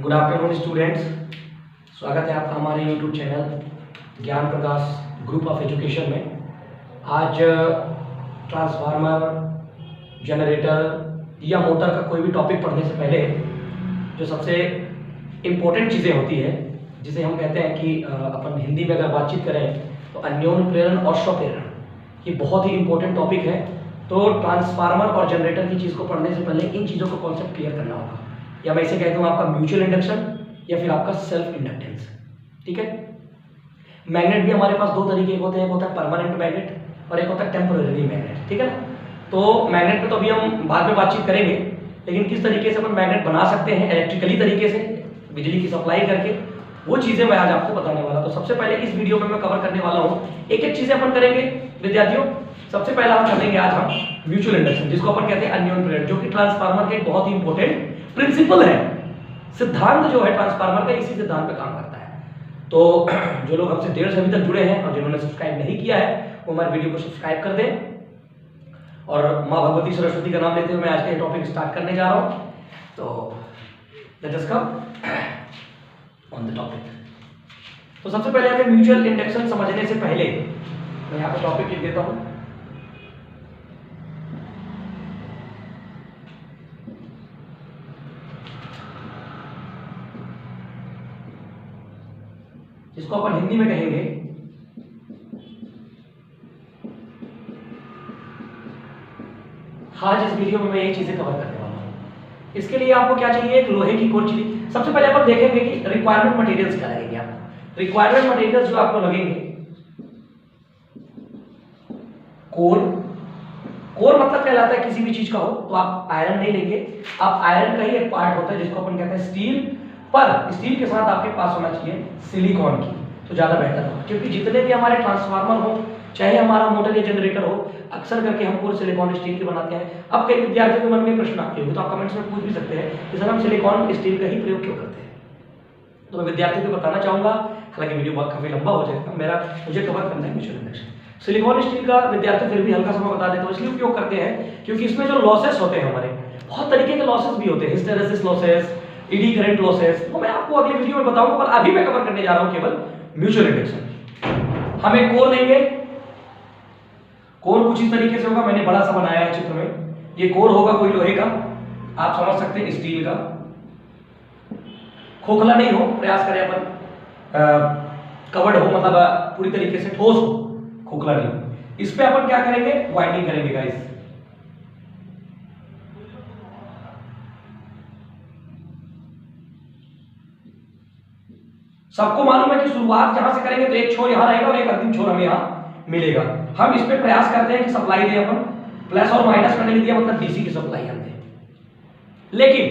Good afternoon students, स्वागत है आपका हमारे यूट्यूब चैनल ज्ञान प्रकाश ग्रुप ऑफ एजुकेशन में। आज ट्रांसफार्मर, जनरेटर या मोटर का कोई भी टॉपिक पढ़ने से पहले जो सबसे इम्पोर्टेंट चीज़ें होती है, जिसे हम कहते हैं कि अपन हिंदी में अगर बातचीत करें तो अन्योन्य प्रेरण और स्वप्रेरण, ये बहुत ही इम्पोर्टेंट टॉपिक है। तो ट्रांसफार्मर और जनरेटर की चीज़ को पढ़ने से पहले इन चीज़ों को कॉन्सेप्ट क्लियर करना होगा, या मैं इसे कहता हूँ आपका म्यूचुअल इंडक्शन या फिर आपका सेल्फ इंडक्टेंस। ठीक है। मैग्नेट भी हमारे पास दो तरीके के होते हैं, एक होता है परमानेंट मैग्नेट और एक होता है टेम्पररी मैग्नेट। ठीक है ना। तो मैग्नेट पे तो अभी हम बाद में बातचीत करेंगे, लेकिन किस तरीके से अपन मैग्नेट बना सकते हैं इलेक्ट्रिकली तरीके से, बिजली की सप्लाई करके, वो चीज़ें मैं आज आपको बताने वाला। तो सबसे पहले इस वीडियो में मैं कवर करने वाला हूँ, एक एक चीज़ें अपन करेंगे विद्यार्थियों। सबसे पहला हम करेंगे आज हम म्यूचुअल इंडक्शन, जिसको अपन कहते हैं अन्योन्य प्रेरण, जो कि ट्रांसफार्मर के एक बहुत ही इंपॉर्टेंट प्रिंसिपल है। सिद्धांत जो है ट्रांसफार्मर का इसी सिद्धांत पे काम करता है। तो जो लोग हमसे देर से अभी तक जुड़े हैं और जिन्होंने सब्सक्राइब नहीं किया है, वो हमारे वीडियो को सब्सक्राइब कर दें। और माँ भगवती सरस्वती का नाम लेते हुए मैं आज का टॉपिक स्टार्ट करने जा रहा हूँ। तो let us come on the topic. तो सबसे पहले हमें म्यूचुअल इंडक्शन समझने से पहले मैं यहाँ पे टॉपिक लिख देता हूँ। जिसको अपन हिंदी में कहेंगे आज इस वीडियो में मैं ये चीजें कवर करने वाला हूं। इसके लिए आपको क्या चाहिए, एक लोहे की कोर चाहिए। सबसे पहले अपन देखेंगे कि रिक्वायरमेंट मटेरियल्स क्या लगेंगे आपको। रिक्वायरमेंट मटेरियल्स जो आपको लगेंगे, कोर। कोर मतलब कहलाता है किसी भी चीज का हो, तो आप आयरन नहीं लेंगे, आप आयरन का ही एक पार्ट होता है जिसको अपन कहते हैं स्टील, पर स्टील के साथ आपके पास होना चाहिए सिलिकॉन की, तो ज्यादा बेहतर होगा। क्योंकि जितने भी हमारे ट्रांसफार्मर हो, चाहे हमारा मोटर या जनरेटर हो, अक्सर करके हम पूरे सिलिकॉन स्टील के बनाते हैं। अब कई विद्यार्थियों के मन में प्रश्न आते होंगे, तो आप कमेंट्स में पूछ भी सकते हैं कि सर हम सिलिकॉन स्टील का ही प्रयोग क्यों करते हैं। तो मैं विद्यार्थियों को बताना चाहूंगा, हालांकि वीडियो बहुत काफी लंबा हो जाएगा, मुझे कवर करना है म्यूचुअल इंडक्शन। सिलिकॉन स्टील का विद्यार्थी फिर भी हल्का सा मैं बता देता हूँ, इसलिए उपयोग करते हैं क्योंकि इसमें जो लॉसेस होते हैं, हमारे बहुत तरीके के लॉसेस भी होते हैं, hysteresis losses, eddy current losses, तो मैं आपको अगली वीडियो में बताऊंगा, पर अभी मैं कवर करने जा रहा हूं केवल म्यूचुअल इंडक्शन। हम एक कोर लेंगे। कोर कुछ इस तरीके से होगा, मैंने बड़ा सा बनाया है चित्र में। ये कोर होगा कोई लोहे का, आप समझ सकते हैं स्टील का, खोखला नहीं हो, प्रयास करें अपन कवर्ड हो, मतलब पूरी तरीके से ठोस हो, खोखला नहीं हो। इस पे अपन क्या करेंगे, वाइंडिंग करेंगे गाइस। सबको मालूम है कि शुरुआत जहां से करेंगे तो एक छोर यहां रहेगा और एक अंतिम छोर हमें यहां मिलेगा। हम इस पे प्रयास करते हैं कि सप्लाई दें अपन, प्लस और माइनस करने के लिए मतलब डीसी की सप्लाई हम दें। लेकिन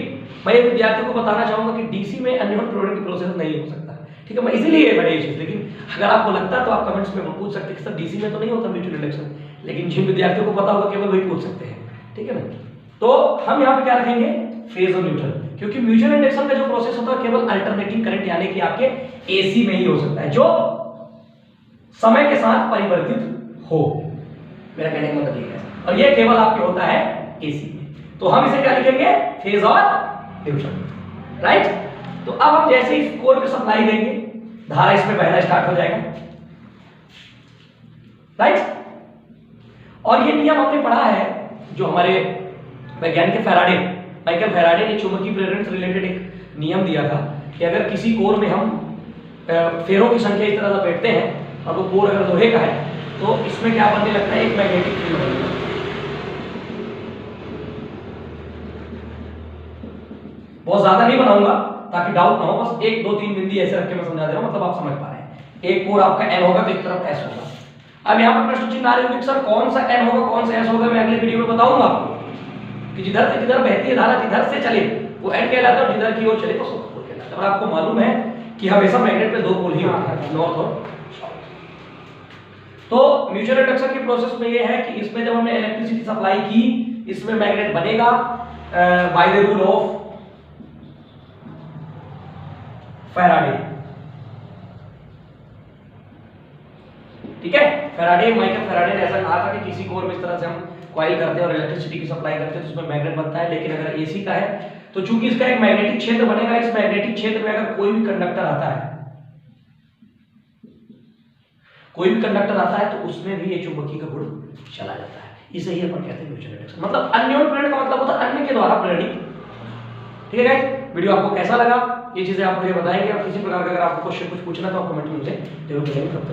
मैं एक विद्यार्थी को बताना चाहूंगा कि डीसी में अन्योन्य प्रेरण की प्रोसेस नहीं हो सकता। ठीक है, मैं इसीलिए मैंने ये चीज, लेकिन अगर आपको लगता है तो आप कमेंट्स में पूछ सकते हैं कि सर डीसी में तो नहीं होता म्यूचुअल इंडक्शन, लेकिन जिन विद्यार्थियों को पता होगा केवल वही पूछ सकते हैं। ठीक है ना। तो हम यहाँ पे क्या रखेंगे, फेज और न्यूट्रल, क्योंकि म्यूचुअल इंडक्शन का जो प्रोसेस होता है केवल अल्टरनेटिंग करंट यानी कि आपके एसी में ही हो सकता है, जो समय के साथ परिवर्तित हो। मेरा कहने का मतलब ये है, और ये केवल आपके होता है एसी में। तो हम इसे क्या लिखेंगे, फेज और न्यूट्रल। राइट। तो अब हम जैसे ही कोर पे सप्लाई देंगे, धारा इसमें बहना स्टार्ट हो जाएगा। राइट। और ये नियम हमने पढ़ा है, जो हमारे वैज्ञानिक माइकल फैराडे ने चुंबकीय प्रेरण से रिलेटेड एक नियम दिया था कि अगर किसी कोर में हम फेरों की संख्या इस तरह लपेटते हैं और वो कोर अगर लोहे का है, तो इसमें क्या बनने लगता है, एक मैग्नेटिक फील्ड बनेगा। बहुत ज्यादा नहीं बनाऊंगा ताकि डाउट ना हो, बस एक दो तीन बिंदी ऐसे रख के मैं समझा दे रहा हूं, मतलब आप समझ पा रहे हैं। एक कोर आपका एन होगा तो एक तरफ एस होगा। अब यहाँ पर प्रश्न चिन्ह आ रहे होंगे, सर कौन सा एन होगा कौन सा एस होगा, मैं अगले वीडियो में बताऊंगा आपको कि जिधर से जिधर बहती है धारा, जिधर से चले वो एन कहलाता है और जिधर की ओर चले वो साउथ पोल कहलाता है। और आपको मालूम है कि हमेशा मैग्नेट पे दो पोल ही होते हैं, नॉर्थ और साउथ। तो म्यूचुअल इंडक्शन की प्रोसेस में ये है कि इसमें जब हमने इलेक्ट्रिसिटी सप्लाई की, इसमें मैग्नेट बनेगा by the rule of Faraday. ठीक है, माइकल फैराडे ने ऐसा कहा था कि किसी कोर में इस तरह से हम कॉइल करते हैं और इलेक्ट्रिसिटी की सप्लाई करते हैं तो उसमें मैग्नेट बनता है। लेकिन अगर एसी का है तो चूंकि इसका एक मैग्नेटिक क्षेत्र बनेगा, इस मैग्नेटिक क्षेत्र में अगर कोई भी कंडक्टर आता है, तो उसमें भी ये चुंबकीय का गुण चला जाता है। इसे ही अपन कहते हैं म्यूचुअल रिडक्शन। मतलब अन्योन्य प्रेरण का मतलब होता है अन्य के द्वारा प्रेरणित। ठीक है गाइस, वीडियो आपको कैसा लगा ये चीजें आप मुझे बताएंगे, और किसी प्रकार का अगर आपको क्वेश्चन कुछ पूछना तो आप कमेंट में मुझे जरूर करेंगे। तब तक